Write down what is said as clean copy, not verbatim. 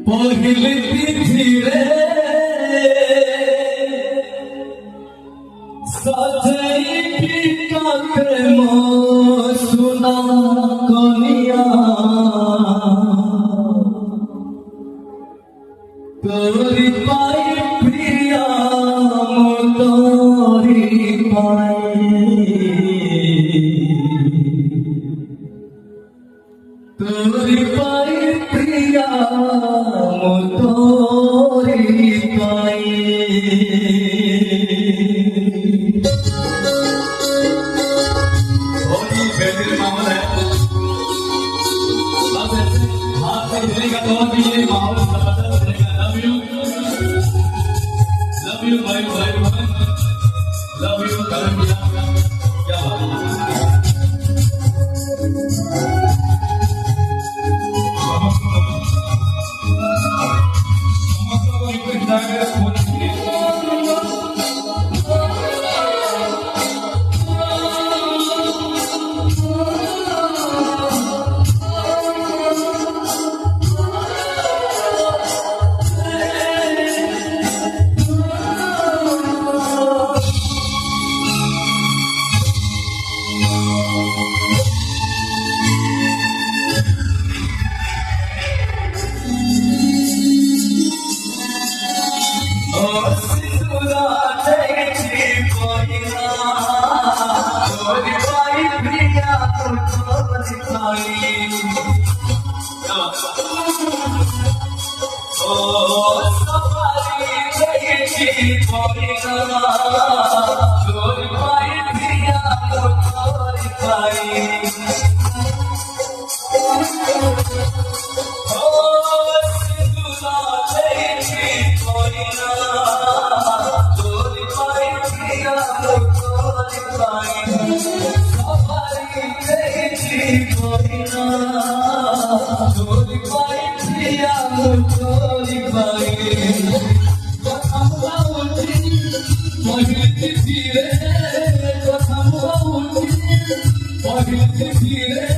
पहली तिथि रे सजई पिता प्रेम सुना कनिया तोरी पाई प्रिया तोरी पाई तोरी पाई प्रिया तोरी पाई होली बेटी माहौल है बस हाथ से हिलेगा तो भी ये माहौल जबरदस्त रहेगा लव यू भाई लव यू करण भैया क्या बात है धीरे